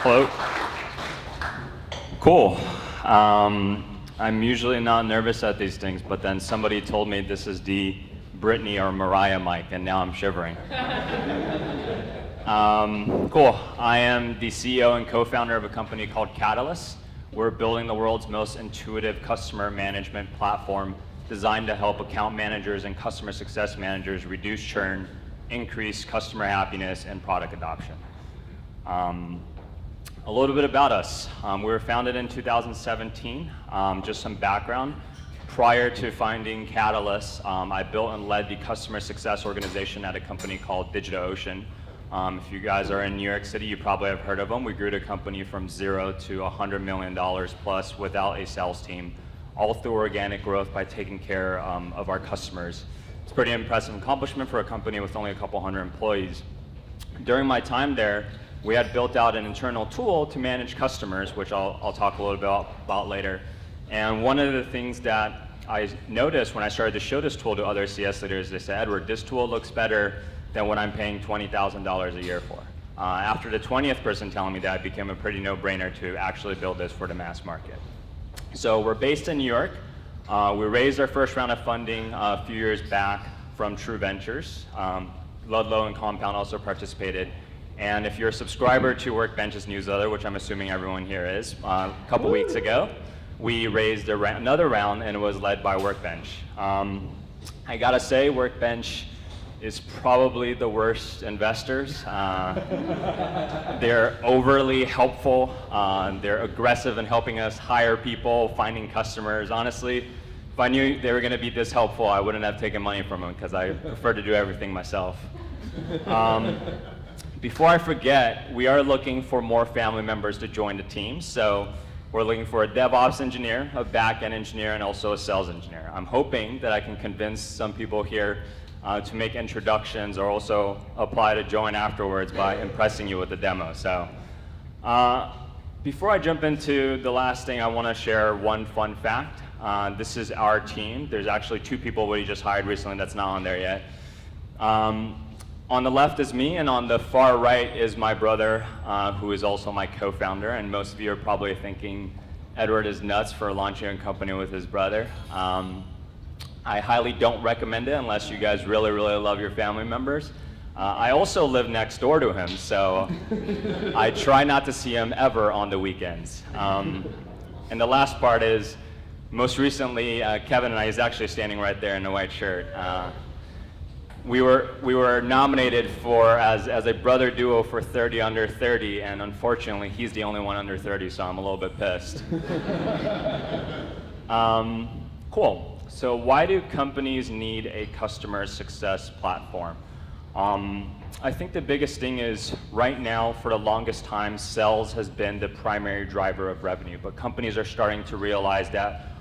Hello. Cool. I'm usually not nervous at these things, but then somebody told me this is the Britney or Mariah mic, and now I'm shivering. Cool. I am the CEO and co-founder of a company called Catalyst. We're building the world's most intuitive customer management platform designed to help account managers and customer success managers reduce churn, increase customer happiness, and product adoption. A little bit about us. We were founded in 2017. Just some background. Prior to finding Catalyst, I built and led the customer success organization at a company called DigitalOcean. If you guys are in New York City, you probably have heard of them. We grew the company from 0 to $100 million plus without a sales team, all through organic growth by taking care of our customers. It's a pretty impressive accomplishment for a company with only a couple hundred employees. During my time there, we had built out an internal tool to manage customers, which I'll talk a little bit about later. And one of the things that I noticed when I started to show this tool to other CS leaders, they said, Edward, this tool looks better than what I'm paying $20,000 a year for. After the 20th person telling me that, it became a pretty no-brainer to actually build this for the mass market. So we're based in New York. We raised our first round of funding a few years back from True Ventures. Ludlow and Compound also participated. And if you're a subscriber to Workbench's newsletter, which I'm assuming everyone here is, a couple weeks ago, we raised another round, and it was led by Workbench. I gotta say, Workbench is probably the worst investors. They're overly helpful. They're aggressive in helping us hire people, finding customers. Honestly, if I knew they were gonna be this helpful, I wouldn't have taken money from them because I prefer to do everything myself. Before I forget, we are looking for more family members to join the team. So we're looking for a DevOps engineer, a back-end engineer, and also a sales engineer. I'm hoping that I can convince some people here to make introductions or also apply to join afterwards by impressing you with the demo. So before I jump into the last thing, I want to share one fun fact. This is our team. There's actually 2 people we just hired recently that's not on there yet. On the left is me, and on the far right is my brother, who is also my co-founder. And most of you are probably thinking Edward is nuts for launching a company with his brother. I highly don't recommend it unless you guys really, really love your family members. I also live next door to him, so I try not to see him ever on the weekends. And the last part is, most recently, Kevin and I, he's actually standing right there in the white shirt. We were nominated as a brother duo for 30 Under 30, and unfortunately, he's the only one under 30, so I'm a little bit pissed. Cool. So why do companies need a customer success platform? I think the biggest thing is right now, for the longest time, sales has been the primary driver of revenue, but companies are starting to realize that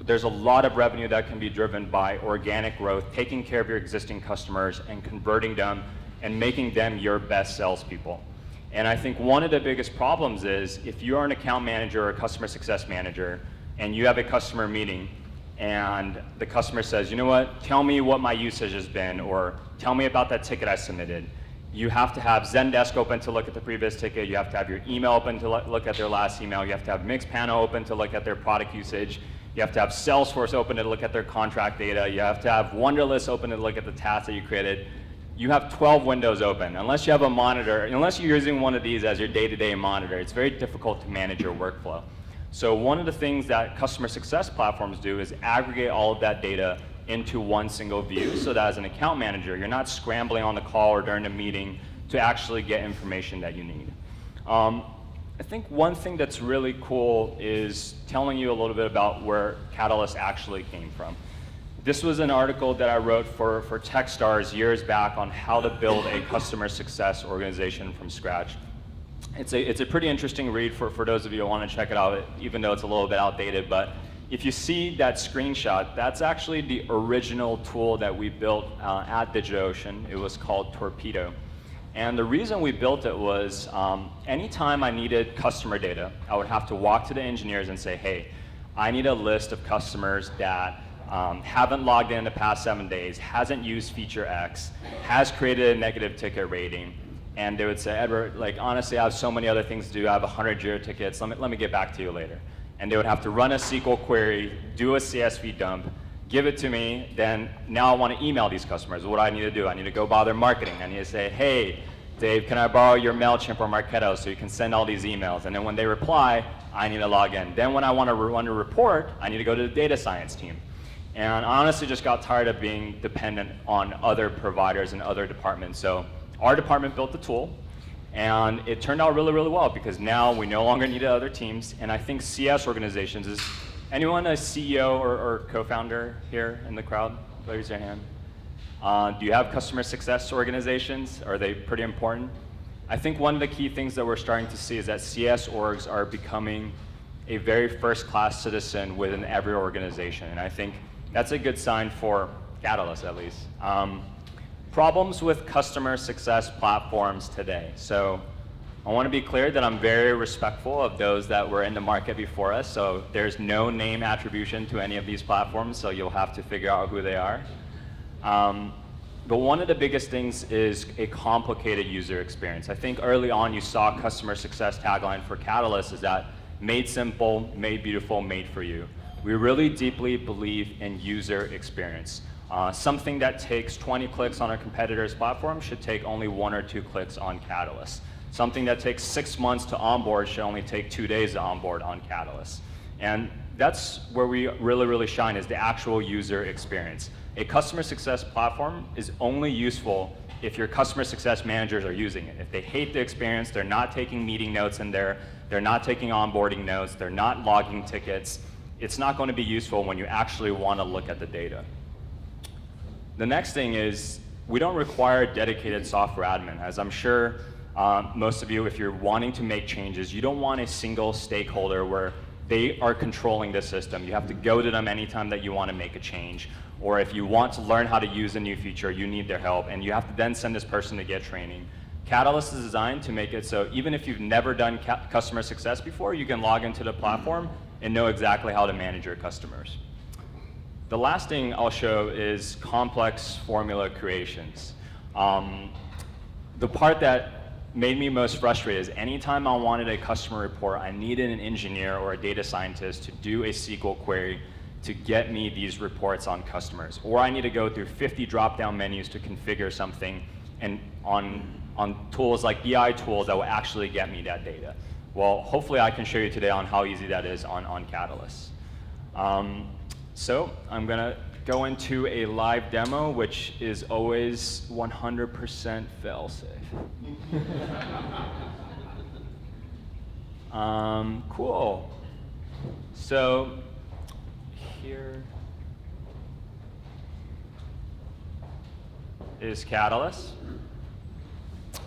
there's a lot of revenue that can be driven by organic growth, taking care of your existing customers and converting them and making them your best salespeople. And I think one of the biggest problems is if you are an account manager or a customer success manager and you have a customer meeting and the customer says, you know what, tell me what my usage has been, or tell me about that ticket I submitted. You have to have Zendesk open to look at the previous ticket. You have to have your email open to look at their last email. You have to have Mixpanel open to look at their product usage. You have to have Salesforce open to look at their contract data. You have to have Wunderlist open to look at the tasks that you created. You have 12 windows open. Unless you have a monitor, unless you're using one of these as your day-to-day monitor, it's very difficult to manage your workflow. So one of the things that customer success platforms do is aggregate all of that data into one single view so that as an account manager, you're not scrambling on the call or during a meeting to actually get information that you need. I think one thing that's really cool is telling you a little bit about where Catalyst actually came from. This was an article that I wrote for Techstars years back on how to build a customer success organization from scratch. It's a pretty interesting read for those of you who want to check it out, even though it's a little bit outdated. But if you see that screenshot, that's actually the original tool that we built at DigitalOcean. It was called Torpedo. And the reason we built it was anytime I needed customer data, I would have to walk to the engineers and say, hey, I need a list of customers that haven't logged in the past 7 days, hasn't used feature X, has created a negative ticket rating, And they would say, Edward, like honestly, I have so many other things to do. I have 100 Jira tickets. Let me get back to you later. And they would have to run a SQL query, do a CSV dump, give it to me. Then now I want to email these customers. What do I need to do? I need to go bother marketing. I need to say, hey, Dave, can I borrow your MailChimp or Marketo so you can send all these emails? And then when they reply, I need to log in. Then when I want to run a report, I need to go to the data science team. And I honestly just got tired of being dependent on other providers and other departments. So our department built the tool, and it turned out really, really well because now we no longer need other teams. And I think CS organizations, is anyone a CEO or co-founder here in the crowd? Raise your hand. Do you have customer success organizations? Are they pretty important? I think one of the key things that we're starting to see is that CS orgs are becoming a very first-class citizen within every organization. And I think that's a good sign for Catalyst, at least. Problems with customer success platforms today. So I want to be clear that I'm very respectful of those that were in the market before us. So there's no name attribution to any of these platforms, so you'll have to figure out who they are. But one of the biggest things is a complicated user experience. I think early on you saw customer success tagline for Catalyst is that made simple, made beautiful, made for you. We really deeply believe in user experience. Something that takes 20 clicks on a competitor's platform should take only 1 or 2 clicks on Catalyst. Something that takes 6 months to onboard should only take 2 days to onboard on Catalyst. And that's where we really, really shine, is the actual user experience. A customer success platform is only useful if your customer success managers are using it. If they hate the experience, they're not taking meeting notes in there, they're not taking onboarding notes, they're not logging tickets, it's not going to be useful when you actually want to look at the data. The next thing is we don't require a dedicated software admin. As I'm sure most of you, if you're wanting to make changes, you don't want a single stakeholder where they are controlling the system. You have to go to them anytime that you want to make a change. Or if you want to learn how to use a new feature, you need their help, and you have to then send this person to get training. Catalyst is designed to make it so even if you've never done customer success before, you can log into the platform and know exactly how to manage your customers. The last thing I'll show is complex formula creations. The part that made me most frustrated is anytime I wanted a customer report, I needed an engineer or a data scientist to do a SQL query to get me these reports on customers. Or I need to go through 50 drop-down menus to configure something and on tools like BI tools that will actually get me that data. Well, hopefully I can show you today on how easy that is on Catalyst. So I'm gonna go into a live demo, which is always 100% fail-safe. Cool. So here is Catalyst.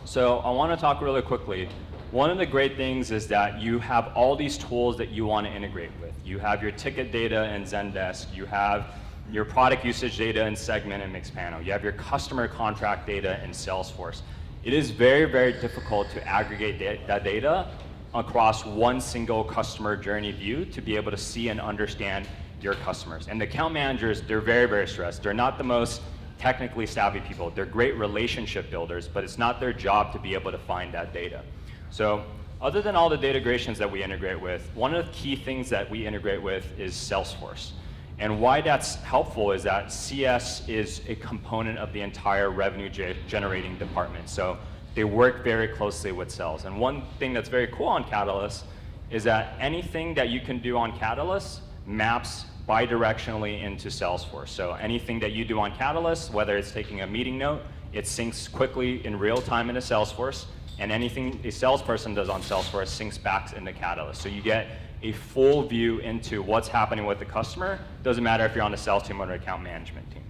So I want to talk really quickly. One of the great things is that you have all these tools that you want to integrate with. You have your ticket data in Zendesk. You have your product usage data in Segment and Mixpanel. You have your customer contract data in Salesforce. It is very, very difficult to aggregate that data across one single customer journey view to be able to see and understand your customers. And the account managers, they're very, very stressed. They're not the most technically savvy people. They're great relationship builders, but it's not their job to be able to find that data. So other than all the data integrations that we integrate with, one of the key things that we integrate with is Salesforce. And why that's helpful is that CS is a component of the entire revenue generating department. So they work very closely with sales. And one thing that's very cool on Catalyst is that anything that you can do on Catalyst maps bidirectionally into Salesforce. So anything that you do on Catalyst, whether it's taking a meeting note, it syncs quickly in real time into Salesforce, and anything a salesperson does on Salesforce syncs back into Catalyst. So you get a full view into what's happening with the customer. Doesn't matter if you're on the sales team or an account management team.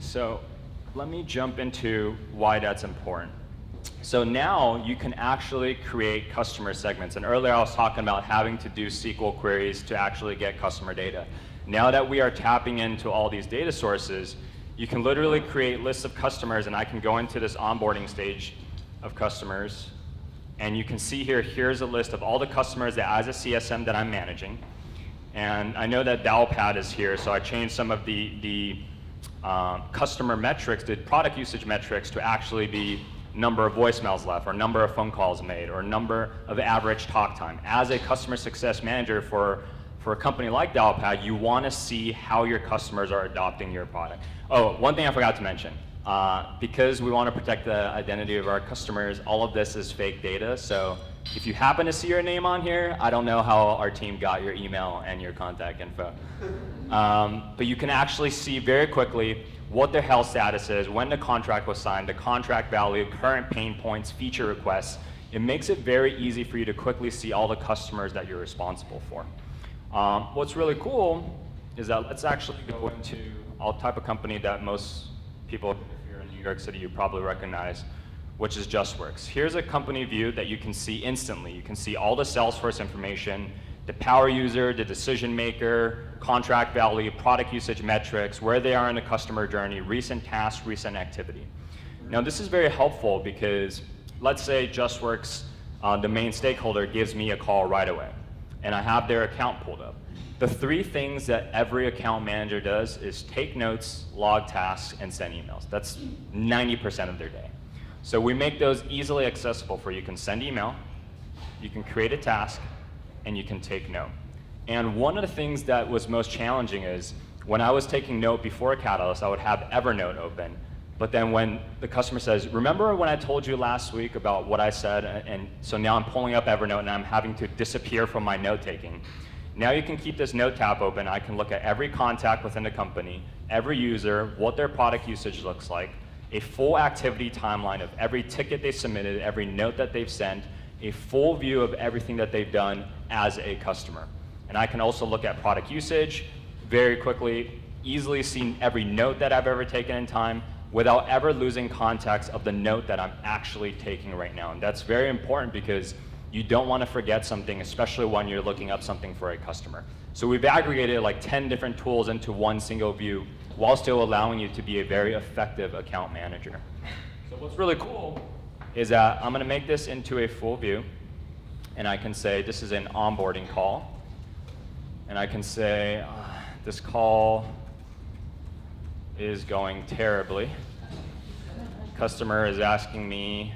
So let me jump into why that's important. So now you can actually create customer segments. And earlier I was talking about having to do SQL queries to actually get customer data. Now that we are tapping into all these data sources, you can literally create lists of customers, and I can go into this onboarding stage of customers, and you can see here, here's a list of all the customers that as a CSM that I'm managing. And I know that Dalpad is here, so I changed some of the customer metrics, the product usage metrics, to actually be number of voicemails left, or number of phone calls made, or number of average talk time. As a customer success manager for a company like Dialpad, you want to see how your customers are adopting your product. Oh, one thing I forgot to mention. Because we want to protect the identity of our customers, all of this is fake data. So if you happen to see your name on here, I don't know how our team got your email and your contact info. But you can actually see very quickly what their health status is, when the contract was signed, the contract value, current pain points, feature requests. It makes it very easy for you to quickly see all the customers that you're responsible for. What's really cool is that let's actually go into a type of company that most people, if you're in New York City, you probably recognize, which is JustWorks. Here's a company view that you can see instantly. You can see all the Salesforce information, the power user, the decision maker, contract value, product usage metrics, where they are in the customer journey, recent tasks, recent activity. Now this is very helpful because let's say JustWorks, the main stakeholder, gives me a call right away, and I have their account pulled up. The three things that every account manager does is take notes, log tasks, and send emails. That's 90% of their day. So we make those easily accessible for you. You can send email, you can create a task, and you can take note. And one of the things that was most challenging is when I was taking note before Catalyst, I would have Evernote open. But then when the customer says, remember when I told you last week about what I said? And so now I'm pulling up Evernote and I'm having to disappear from my note taking. Now you can keep this note tab open. I can look at every contact within the company, every user, what their product usage looks like, a full activity timeline of every ticket they submitted, every note that they've sent, a full view of everything that they've done as a customer. And I can also look at product usage very quickly, easily see every note that I've ever taken in time without ever losing context of the note that I'm actually taking right now. And that's very important because you don't want to forget something, especially when you're looking up something for a customer. So we've aggregated like 10 different tools into one single view while still allowing you to be a very effective account manager. So what's really cool is that I'm going to make this into a full view, and I can say this is an onboarding call, and I can say this call is going terribly. Customer is asking me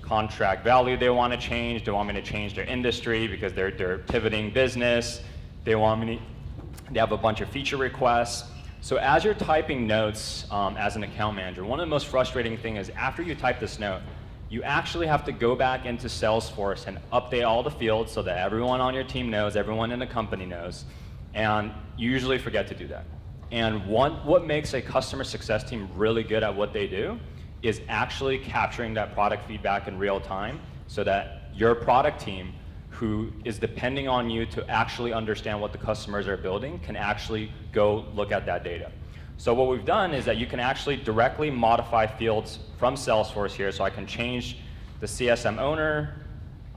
contract value they want to change. They want me to change their industry because they're pivoting business. They have a bunch of feature requests. So as you're typing notes as an account manager, one of the most frustrating things is after you type this note, you actually have to go back into Salesforce and update all the fields so that everyone on your team knows, everyone in the company knows, and you usually forget to do that. And what makes a customer success team really good at what they do is actually capturing that product feedback in real time so that your product team, who is depending on you to actually understand what the customers are building, can actually go look at that data. So what we've done is that you can actually directly modify fields from Salesforce here. So I can change the CSM owner,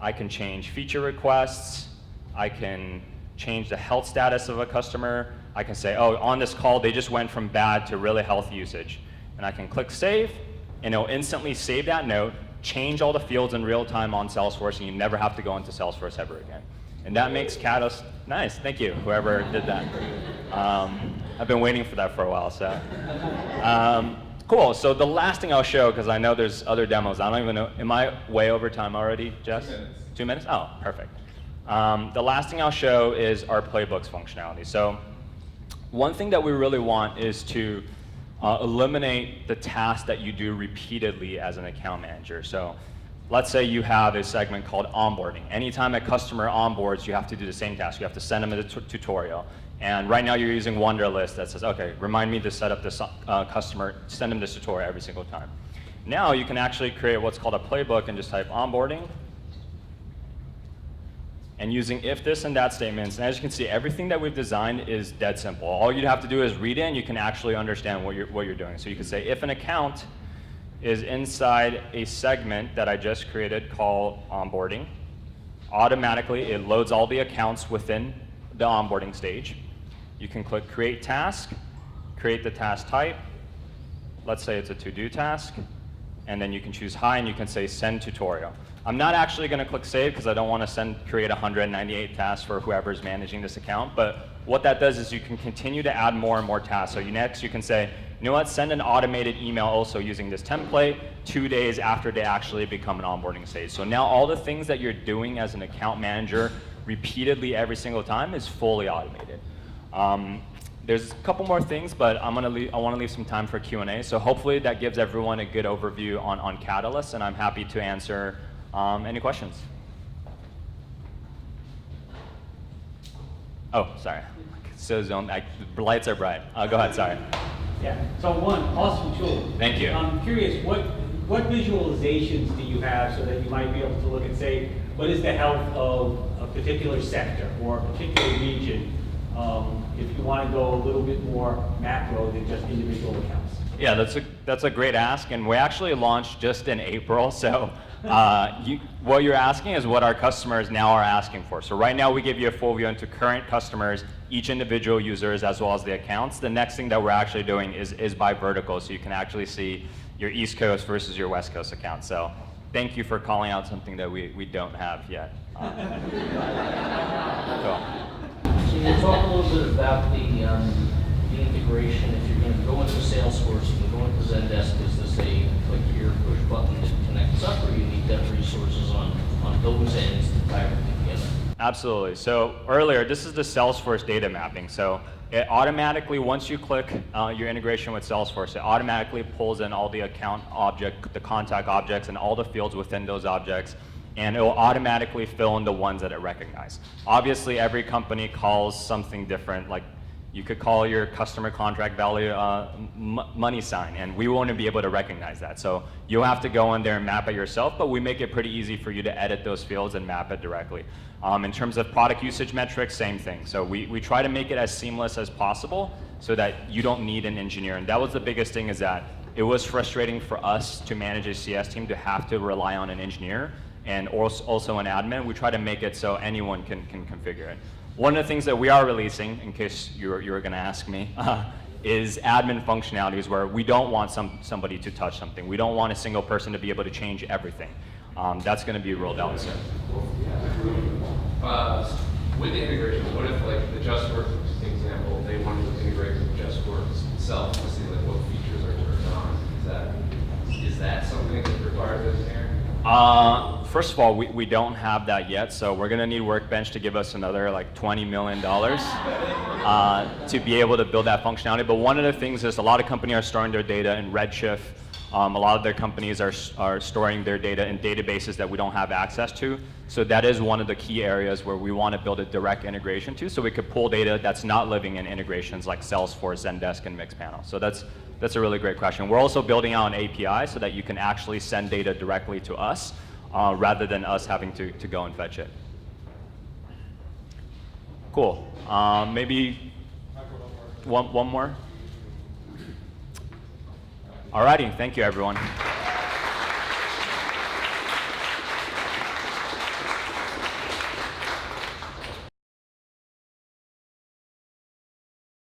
I can change feature requests, I can change the health status of a customer, I can say, oh, on this call, they just went from bad to really healthy usage. And I can click save, and it'll instantly save that note, change all the fields in real time on Salesforce, and you never have to go into Salesforce ever again. And that makes Catalyst nice. Thank you, whoever did that. I've been waiting for that for a while, so. Cool, so the last thing I'll show, because I know there's other demos. I don't even know, am I way over time already, Jess? 2 minutes. 2 minutes? Oh, perfect. The last thing I'll show is our Playbooks functionality. So one thing that we really want is to eliminate the tasks that you do repeatedly as an account manager. So let's say you have a segment called onboarding. Anytime a customer onboards, you have to do the same task. You have to send them a tutorial. And right now you're using Wunderlist that says, okay, remind me to set up this customer, send them this tutorial every single time. Now you can actually create what's called a playbook and just type onboarding, and using if this and that statements. And as you can see, everything that we've designed is dead simple. All you have to do is read it, and you can actually understand what you're doing. So you can say if an account is inside a segment that I just created called onboarding, automatically it loads all the accounts within the onboarding stage. You can click create task, create the task type. Let's say it's a to-do task, and then you can choose hi, and you can say send tutorial. I'm not actually going to click save because I don't want to create 198 tasks for whoever's managing this account, but what that does is you can continue to add more and more tasks. So next you can say, you know what, send an automated email also using this template 2 days after they actually become an onboarding stage. So now all the things that you're doing as an account manager repeatedly every single time is fully automated. There's a couple more things, but I want to leave some time for Q&A. So hopefully that gives everyone a good overview on Catalyst, and I'm happy to answer any questions. Oh, sorry. So the lights are bright. Go ahead, sorry. Yeah, so one, awesome tool. Thank you. I'm curious, what visualizations do you have so that you might be able to look and say, what is the health of a particular sector or a particular region, if you want to go a little bit more macro than just individual accounts? Yeah, that's a great ask, and we actually launched just in April, so what you're asking is what our customers now are asking for. So right now we give you a full view into current customers, each individual users, as well as the accounts. The next thing that we're actually doing is by vertical, so you can actually see your East Coast versus your West Coast account. So thank you for calling out something that we don't have yet. Cool. So you talk a little bit about the integration. If you're going to go into Salesforce, if you're going to Zendesk, is this a click here, push button that connects up, or you need dev resources on those ends to tie everything together? Absolutely. So earlier, this is the Salesforce data mapping. So it automatically, once you click your integration with Salesforce, it automatically pulls in all the account object, the contact objects, and all the fields within those objects, and it will automatically fill in the ones that it recognizes. Obviously, every company calls something different. Like you could call your customer contract value money sign, and we won't be able to recognize that. So you'll have to go in there and map it yourself, but we make it pretty easy for you to edit those fields and map it directly. In terms of product usage metrics, same thing. So we try to make it as seamless as possible so that you don't need an engineer. And that was the biggest thing, is that it was frustrating for us to manage a CS team to have to rely on an engineer and also an admin. We try to make it so anyone can configure it. One of the things that we are releasing, in case you were going to ask me, is admin functionalities where we don't want somebody to touch something. We don't want a single person to be able to change everything. That's going to be rolled out soon. With the integration, what if, like, the JustWorks example, they wanted to integrate with JustWorks itself to see like what features are turned on? Is that something that requires engineering? First of all, we don't have that yet, so we're going to need Workbench to give us another like $20 million to be able to build that functionality. But one of the things is a lot of companies are storing their data in Redshift. A lot of their companies are storing their data in databases that we don't have access to. So that is one of the key areas where we want to build a direct integration to, so we could pull data that's not living in integrations like Salesforce, Zendesk, and Mixpanel. So that's a really great question. We're also building out an API so that you can actually send data directly to us rather than us having to go and fetch it. Cool. Maybe one more? Alrighty, thank you everyone.